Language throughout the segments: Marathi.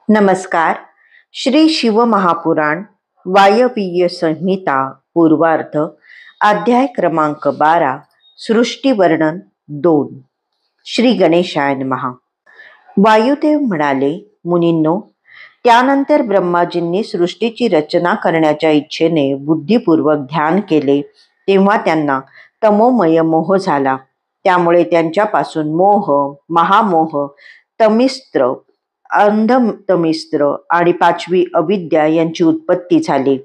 नमस्कार. श्री शिवमहापुराण वायवीय संहिता पूर्वार्ध अध्याय क्रमांक 12 सृष्टीवर्णन 2. श्री गणेशाय नमः. वायुदेव म्हणाले, मुनींनो, त्यानंतर ब्रह्माजींनी सृष्टीची रचना करण्याच्या इच्छेने बुद्धिपूर्वक ध्यान केले तेव्हा त्यांना तमोमय मोह झाला. त्यामुळे त्यांच्यापासून मोह, महामोह, तमिस्त्र, अंधतमिस्त्र आणि 5वी अविद्या यांची उत्पत्ती झाली.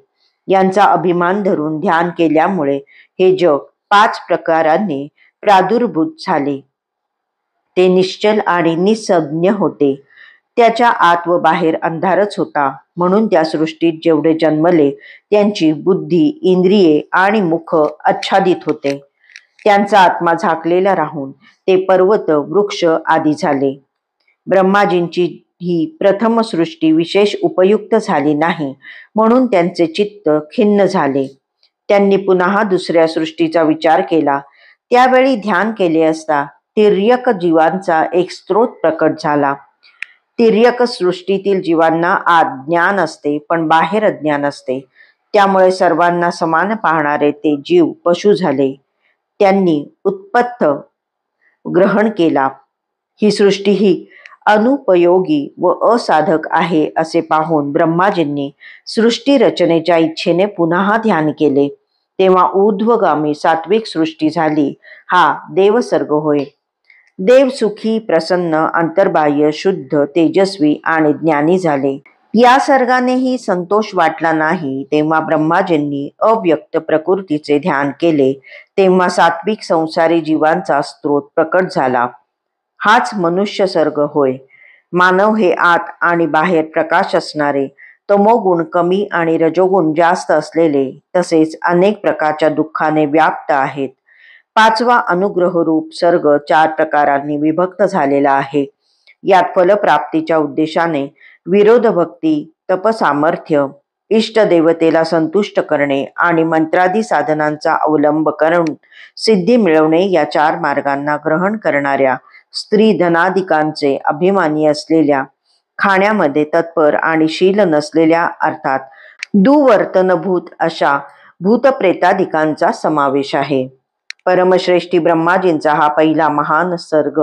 यांचा अभिमान धरून ध्यान केल्यामुळे हे जग 5 प्रकारांनी प्रादुर्भूत झाले. ते निश्चल आणि निसंज्ञ होते. त्याच्या आत व बाहेर अंधारच होता. म्हणून त्या सृष्टीत जेवढे जन्मले त्यांची बुद्धी, इंद्रिये आणि मुख आच्छादित होते. त्यांचा आत्मा झाकलेला राहून ते पर्वत, वृक्ष आदी झाले. ब्रह्माजींची ही प्रथम सृष्टी विशेष उपयुक्त झाली नाही, म्हणून त्यांचे चित्त खिन्न झाले. त्यांनी पुन्हा दुसऱ्या सृष्टीचा विचार केला. त्यावेळी ध्यान केले असता तिर्यक जीवांचा एक स्रोत प्रकट झाला. तिर्यक सृष्टीतील जीवांना आत ज्ञान असते, पण बाहेर अज्ञान असते. त्यामुळे सर्वांना समान पाहणारे ते जीव पशु झाले. त्यांनी उत्पत्त ग्रहण केला. ही सृष्टी ही अनुपयोगी व असाधक आहे असे पाहून ब्रह्माजींनी सृष्टी रचनेच्या इच्छेने पुन्हा ध्यान केले. तेव्हा ऊर्ध्वगामी सात्विक सृष्टी झाली. हा देवसर्ग होय. देव सुखी, प्रसन्न, अंतर्बाह्य, शुद्ध, तेजस्वी आणि ज्ञानी झाले. या सर्गानेही संतोष वाटला नाही. तेव्हा ब्रह्माजींनी अव्यक्त प्रकृतीचे ध्यान केले. तेव्हा सात्विक संसारी जीवांचा स्रोत प्रकट झाला. हाच मनुष्य सर्ग होय. मानव हे आत आणि बाहेर प्रकाश असणारे, तमोगुण कमी आणि रजोगुण जास्त असलेले, तसेच अनेक प्रकारच्या दुःखाने व्याप्त आहेत. 5वा अनुग्रह रूप सर्ग 4 प्रकारांनी विभक्त झालेला आहे. यात फलप्राप्तीच्या उद्देशाने विरोध भक्ती, तपसामर्थ्य, इष्टदेवतेला संतुष्ट करणे आणि मंत्रादी साधनांचा अवलंब करून सिद्धी मिळवणे या 4 मार्गांना ग्रहण करणाऱ्या स्त्री धनादिकांचे अभिमानी असलेल्या, खाण्यामध्ये तत्पर आणि शील नसलेल्या अर्थात दुवर्तनभूत अशा भूतप्रेतादिकांचा समावेश आहे. परमश्रेष्ठी ब्रह्माजींचा हा पहिला महान सर्ग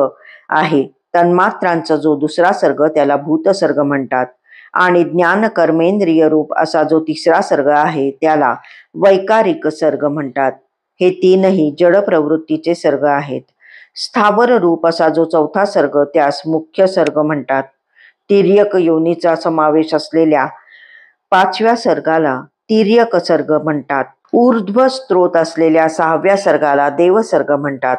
आहे. तन्मात्रांचा जो दुसरा सर्ग त्याला भूतसर्ग म्हणतात आणि ज्ञान कर्मेंद्रिय रूप असा जो तिसरा सर्ग आहे त्याला वैकारिक सर्ग म्हणतात. हे 3ही जड प्रवृत्तीचे सर्ग आहेत. स्थावर रूप असा जो चौथा सर्ग त्यास मुख्य सर्ग म्हणतात. तिर्यक योनीचा समावेश असलेल्या 5व्या सर्गाला तिर्यक सर्ग म्हणतात. ऊर्ध्व स्त्रोत असलेल्या 6व्या सर्गाला देवसर्ग म्हणतात.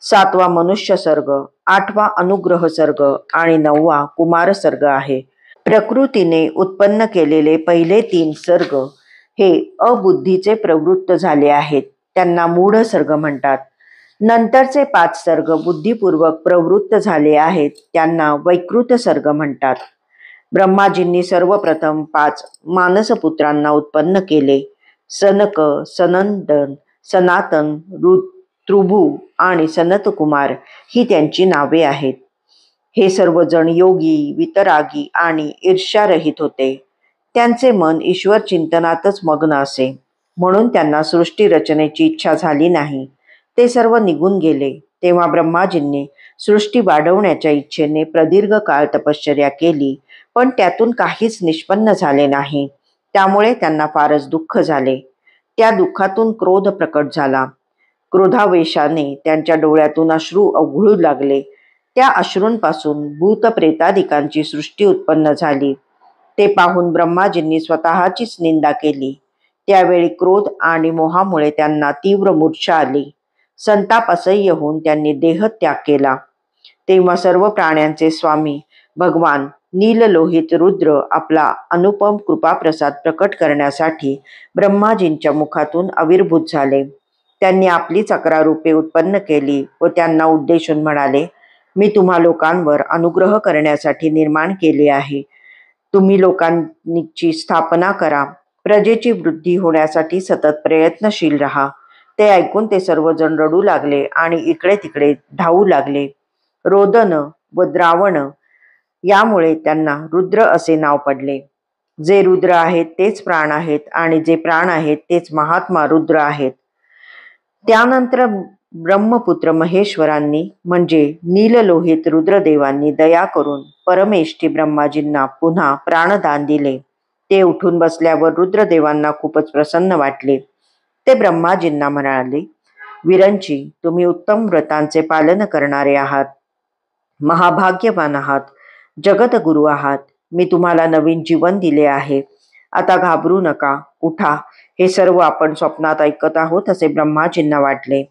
7वा मनुष्य सर्ग, 8वा अनुग्रह सर्ग आणि 9वा कुमार सर्ग आहे. प्रकृतीने उत्पन्न केलेले पहिले 3 सर्ग हे अबुद्धीचे प्रवृत्त झाले आहेत. त्यांना मूढ सर्ग म्हणतात. नंतरचे 5 सर्ग बुद्धिपूर्वक प्रवृत्त झाले आहेत. त्यांना वैकृत सर्ग म्हणतात. ब्रह्माजींनी सर्वप्रथम 5 मानसपुत्रांना उत्पन्न केले. सनक, सनंदन, सनातन, ऋतृभू आणि सनतकुमार ही त्यांची नावे आहेत. हे सर्वजण योगी, वितरागी आणि ईर्ष्यारहित होते. त्यांचे मन ईश्वर चिंतनातच मग्न असे. म्हणून त्यांना सृष्टी रचनेची इच्छा झाली नाही. ते सर्व निघून गेले. तेव्हा ब्रह्माजींनी सृष्टी वाढवण्याच्या इच्छेने प्रदीर्घ काळ तपश्चर्या केली, पण त्यातून काहीच निष्पन्न झाले नाही. त्यामुळे त्यांना फारच दुःख झाले. त्या दुःखातून क्रोध प्रकट झाला. क्रोधावेशाने त्यांच्या डोळ्यातून अश्रू ओघळू लागले. त्या अश्रूंपासून भूतप्रेतादिकांची सृष्टी उत्पन्न झाली. ते पाहून ब्रह्माजींनी स्वतःचीच निंदा केली. त्यावेळी क्रोध आणि मोहामुळे त्यांना तीव्र मूर्छा आली. संताप असह्य होऊन त्यांनी देहत्याग केला. तेव्हा सर्व प्राण्यांचे स्वामी भगवान नीललोहित रुद्र आपला अनुपम कृपाप्रसाद प्रकट करण्यासाठी ब्रह्माजींच्या मुखातून आविर्भूत झाले. त्यांनी आपलीच 11 रूपे उत्पन्न केली व त्यांना उद्देशून म्हणाले, मी तुम्हा लोकांवर अनुग्रह करण्यासाठी निर्माण केले आहे. तुम्ही लोकांची स्थापना करा. प्रजेची वृद्धी होण्यासाठी सतत प्रयत्नशील राहा. ते ऐकून ते सर्वजण रडू लागले आणि इकडे तिकडे धावू लागले. रोदन व द्रावण यामुळे त्यांना रुद्र असे नाव पडले. जे रुद्र आहेत तेच प्राण आहेत आणि जे प्राण आहेत तेच महात्मा रुद्र आहेत. त्यानंतर ब्रह्मपुत्र महेश्वरांनी म्हणजे नीललोहित रुद्रदेवांनी दया करून परमेष्ठी ब्रह्माजींना पुन्हा प्राणदान दिले. ते उठून बसल्यावर रुद्रदेवांना खूपच प्रसन्न वाटले. ते ब्रह्माजींना म्हणाले, विरंची, तुम्ही उत्तम व्रतांचे पालन करणारे आहात, महाभाग्यवान आहात, जगतगुरु आहात. मी तुम्हाला नवीन जीवन दिले आहे. आता घाबरू नका, उठा. हे सर्व आपण स्वप्नात ऐकत आहोत असे ब्रह्माजींना वाटले.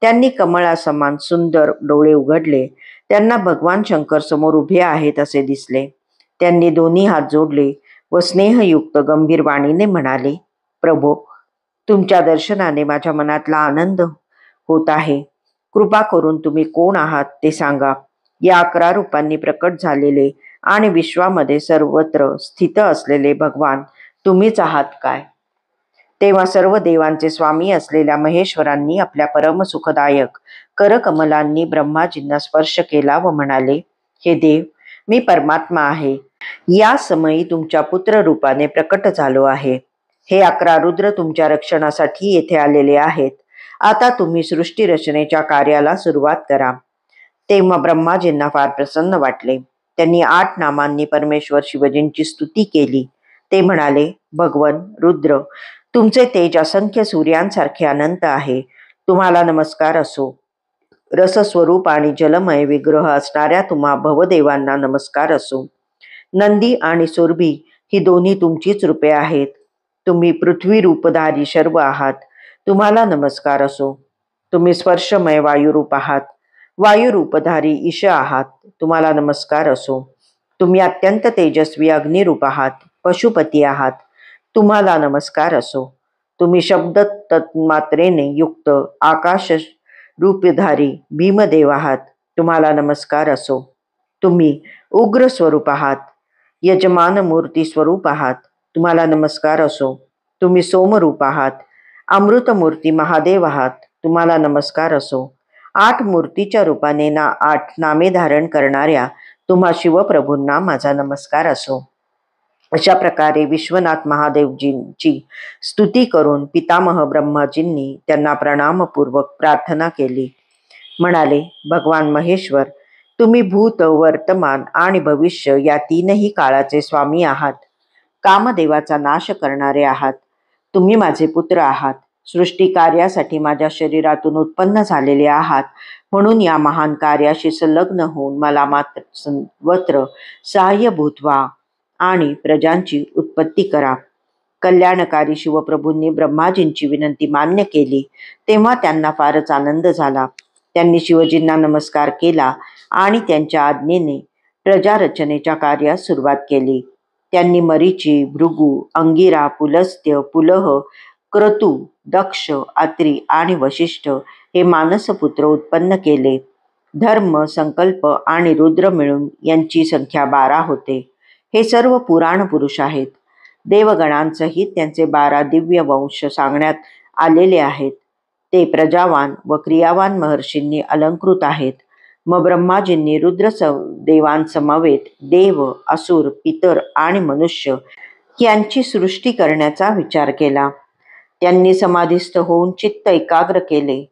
त्यांनी कमळासमान सुंदर डोळे उघडले. त्यांना भगवान शंकर समोर उभे आहेत असे दिसले. त्यांनी दोन्ही हात जोडले व स्नेहयुक्त गंभीर वाणीने म्हणाले, प्रभो, तुमच्या दर्शनाने माझ्या मनातला आनंद होत आहे. कृपा करून तुम्ही कोण आहात ते सांगा. या 11 रूपांनी प्रकट झालेले आणि विश्वामध्ये सर्वत्र स्थित असलेले भगवान तुम्हीच आहात काय? तेव्हा सर्व देवांचे स्वामी असलेल्या महेश्वरांनी आपल्या परमसुखदायक करकमलांनी ब्रह्माजींना स्पर्श केला व म्हणाले, हे देव, मी परमात्मा आहे. या समयी तुमच्या पुत्र रूपाने प्रकट झालो आहे. हे 11 रुद्र तुमच्या रक्षणासाठी येथे आलेले आहेत. आता तुम्ही सृष्टी रचनेच्या कार्याला सुरुवात करा. तेव्हा ब्रह्माजींना फार प्रसन्न वाटले. त्यांनी 8 नामांनी परमेश्वर शिवजींची स्तुती केली. ते म्हणाले, भगवन रुद्र, तुमचे तेज असंख्य सूर्यांसारखे अनंत आहे. तुम्हाला नमस्कार असो. रसस्वरूप आणि जलमय विग्रह असणाऱ्या तुम्हा भवदेवांना नमस्कार असो. नंदी आणि सुरभी ही दोन्ही तुमचीच रूपे आहेत. तुम्ही पृथ्वी रूपधारी शर्व आहात. तुम्हाला नमस्कार असो. तुम्ही स्पर्शमय वायुरूप आहात. वायुरूपधारी ईश आहात. तुम्हाला नमस्कार असो. तुम्ही अत्यंत तेजस्वी अग्निरूप आहात. पशुपती आहात. तुम्हाला नमस्कार असो. तुम्ही शब्द तन्मात्रेने युक्त आकाश रूपधारी भीमदेव आहात. तुम्हाला नमस्कार असो. तुम्ही उग्र स्वरूप आहात. यजमान मूर्ती स्वरूप आहात. तुम्हाला नमस्कार असो. तुम्ही सोमरूप आहात. अमृतमूर्ती महादेव आहात. तुम्हाला नमस्कार असो. 8 मूर्तीच्या रूपाने 8 नामे धारण करणाऱ्या तुम्हा शिवप्रभूंना माझा नमस्कार असो. अशा प्रकारे विश्वनाथ महादेवजींची स्तुती करून पितामह ब्रह्माजींनी त्यांना प्रणामपूर्वक प्रार्थना केली. म्हणाले, भगवान महेश्वर, तुम्ही भूत, वर्तमान आणि भविष्य या 3ही काळाचे स्वामी आहात. कामदेवाचा नाश करणारे आहात. तुम्ही माझे पुत्र आहात. सृष्टी कार्यासाठी माझ्या शरीरातून उत्पन्न झालेले आहात. म्हणून या महान कार्याशी संलग्न होऊन मला मात्र सर्वत्र सहाय्यभूत व्हा आणि प्रजांची उत्पत्ती करा. कल्याणकारी शिवप्रभूंनी ब्रह्माजींची विनंती मान्य केली. तेव्हा त्यांना फारच आनंद झाला. त्यांनी शिवजींना नमस्कार केला आणि त्यांच्या आज्ञेने प्रजारचनेच्या कार्यास सुरुवात केली. त्यांनी मरीची, भृगु, अंगिरा, पुलस्त्य, पुलह, क्रतु, दक्ष, अत्री आणि वशिष्ठ हे मानसपुत्र उत्पन्न केले. धर्म, संकल्प आणि रुद्र मिळून यांची संख्या 12 होते. हे सर्व पुराण पुरुष आहेत. देवगणांसहित त्यांचे 12 दिव्य वंश सांगण्यात आलेले आहेत. ते प्रजावान व क्रियावान महर्षींनी अलंकृत आहेत. मग ब्रह्माजींनी रुद्र देवांसमवेत देव, असुर, पितर आणि मनुष्य यांची सृष्टी करण्याचा विचार केला. त्यांनी समाधिस्थ होऊन चित्त एकाग्र केले.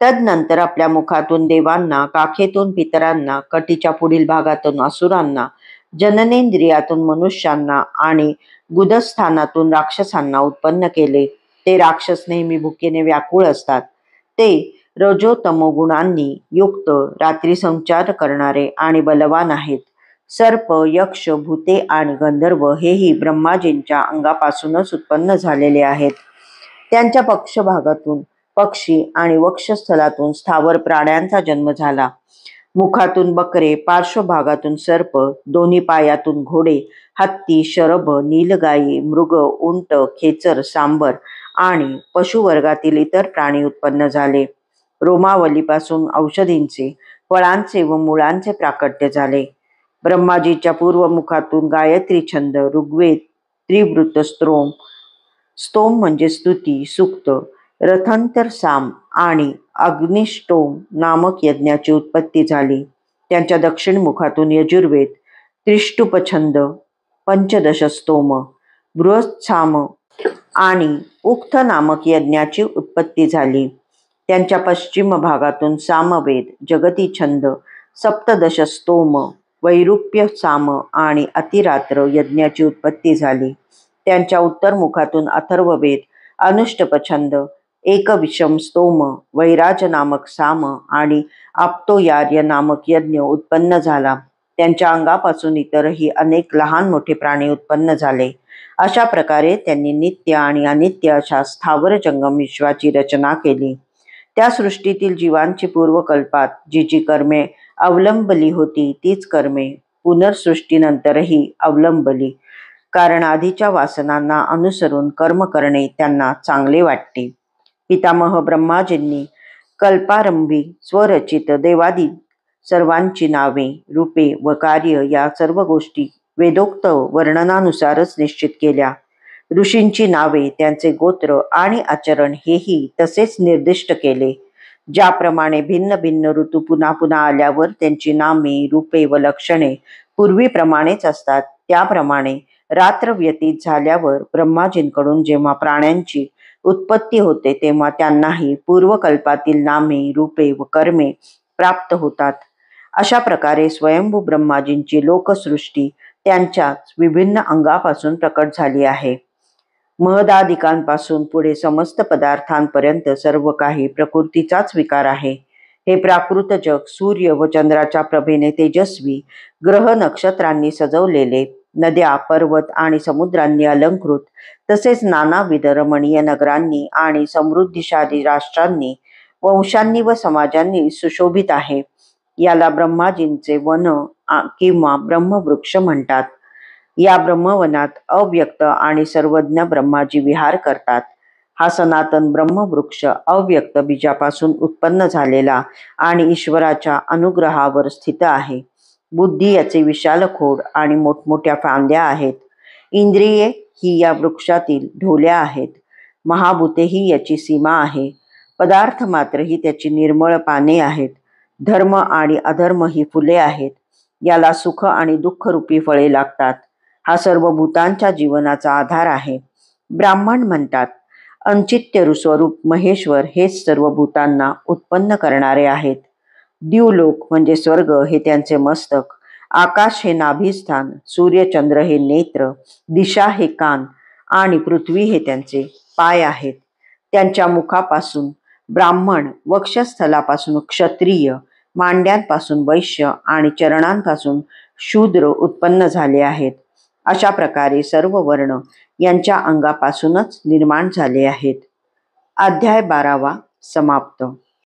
तदनंतर आपल्या मुखातून देवांना, काखेतून पितरांना, कटीच्या पुढील भागातून असुरांना, जननेंद्रियातून मनुष्यांना आणि गुदस्थानातून राक्षसांना उत्पन्न केले. ते राक्षस नेहमी भुकेने व्याकुळ असतात. ते रजोतमो गुणांनी युक्त, रात्री संचार करणारे आणि बलवान आहेत. सर्प, यक्ष, भूते आणि गंधर्व हेही ब्रह्माजींच्या अंगापासूनच उत्पन्न झालेले आहेत. त्यांच्या पक्षभागातून पक्षी आणि वक्षस्थलातून स्थावर प्राण्यांचा जन्म झाला. मुखातून बकरे, पार्श्वभागातून सर्प, दोन्ही पायातून घोडे, हत्ती, शरभ, नीलगाई, मृग, उंट, खेचर, सांबर आणि पशुवर्गातील इतर प्राणी उत्पन्न झाले. रोमावलीपासून औषधींचे, फळांचे व मुळांचे प्राकट्य झाले. ब्रह्माजीच्या पूर्व मुखातून गायत्री छंद, ऋग्वेद, त्रिवृत्त स्तोम, स्तोम म्हणजे स्तुती, सूक्त, रथंतर साम आणि अग्निष्टोम नामक यज्ञाची उत्पत्ती झाली. त्यांच्या दक्षिण मुखातून यजुर्वेद, त्रिष्टुपछंद, पंचदश स्तोम, बृहत्साम आणि उक्थ नामक यज्ञाची उत्पत्ती झाली. त्यांच्या पश्चिम भागातून सामवेद, जगती छंद, सप्तदश स्तोम, वैरूप्य साम आणि अतिरात्र यज्ञाची उत्पत्ती झाली. त्यांच्या उत्तर मुखातून अथर्ववेद, अनुष्टपछंद, एकविशम स्तोम, वैराज नामक साम आणि आप्तोयार्य नामक यज्ञ उत्पन्न झाला. त्यांच्या अंगापासून इतरही अनेक लहान मोठे प्राणी उत्पन्न झाले. अशा प्रकारे त्यांनी नित्य आणि अनित्य अशा स्थावर जंगम विश्वाची रचना केली. त्या सृष्टीतील जीवांची पूर्वकल्पात जी जी कर्मे अवलंबली होती तीच कर्मे पुनर्सृष्टीनंतरही अवलंबली, कारण आधीच्या वासनांना अनुसरून कर्म करणे त्यांना चांगले वाटते. पितामह ब्रह्माजींनी कल्पारंभी स्वरचित देवादी सर्वांची नावे, रूपे व कार्य या सर्व गोष्टी वेदोक्त वर्णनानुसारच निश्चित केल्या. ऋषींची नावे, त्यांचे गोत्र आणि आचरण हेही तसेच निर्दिष्ट केले. ज्याप्रमाणे भिन्न भिन्न ऋतू पुन्हा पुन्हा आल्यावर त्यांची नामे, रूपे व लक्षणे पूर्वीप्रमाणेच असतात, त्याप्रमाणे रात्र व्यतीत झाल्यावर ब्रह्माजींकडून जेव्हा प्राण्यांची उत्पत्ती होते तेव्हा त्यांनाही पूर्वकल्पातील नामे, रूपे व कर्मे प्राप्त होतात. अशा प्रकारे स्वयंभू ब्रह्माजींची लोकसृष्टी त्यांच्याच विभिन्न अंगापासून प्रकट झाली आहे. महदादिकांपासून पुढे समस्त पदार्थांपर्यंत सर्व काही प्रकृतीचाच विकार आहे. हे प्राकृत जग सूर्य व चंद्राच्या प्रभेने तेजस्वी, ग्रह नक्षत्रांनी सजवलेले, नद्या, पर्वत आणि समुद्रांनी अलंकृत, तसेच नानाविध रमणीय नगरांनी आणि समृद्धिशाली राष्ट्रांनी, वंशांनी व समाजांनी सुशोभित आहे. याला ब्रह्माजींचे वन किंवा ब्रह्मवृक्ष म्हणतात. या ब्रह्मवनात अव्यक्त आणि सर्वज्ञ ब्रह्माजी विहार करतात. हा सनातन ब्रह्मवृक्ष अव्यक्त बीजापासून उत्पन्न झालेला आणि ईश्वराच्या अनुग्रहावर स्थित आहे. बुद्धी याचे विशाल खोड आणि मोठमोठ्या फांद्या आहेत. इंद्रिये ही या वृक्षातील ढोल्या आहेत. महाभूते ही याची सीमा आहे. पदार्थ मात्र ही त्याची निर्मळ पाने आहेत. धर्म आणि अधर्म ही फुले आहेत. याला सुख आणि दुःख रूपी फळे लागतात. हा सर्व भूतांच्या जीवनाचा आधार आहे. ब्राह्मण म्हणतात, अंचित्य स्वरूप महेश्वर हेच सर्व भूतांना उत्पन्न करणारे आहेत. द्युलोक म्हणजे स्वर्ग हे त्यांचे मस्तक, आकाश हे नाभिस्थान, सूर्यचंद्र हे नेत्र, दिशा हे कान आणि पृथ्वी हे त्यांचे पाय आहेत. त्यांच्या मुखापासून ब्राह्मण, वक्षस्थलापासून क्षत्रिय, मांड्यांपासून वैश्य आणि चरणांपासून शूद्र उत्पन्न झाले आहेत. अशा प्रकारे सर्व वर्ण यांच्या अंगापासूनच निर्माण झाले आहेत. अध्याय 12 समाप्त.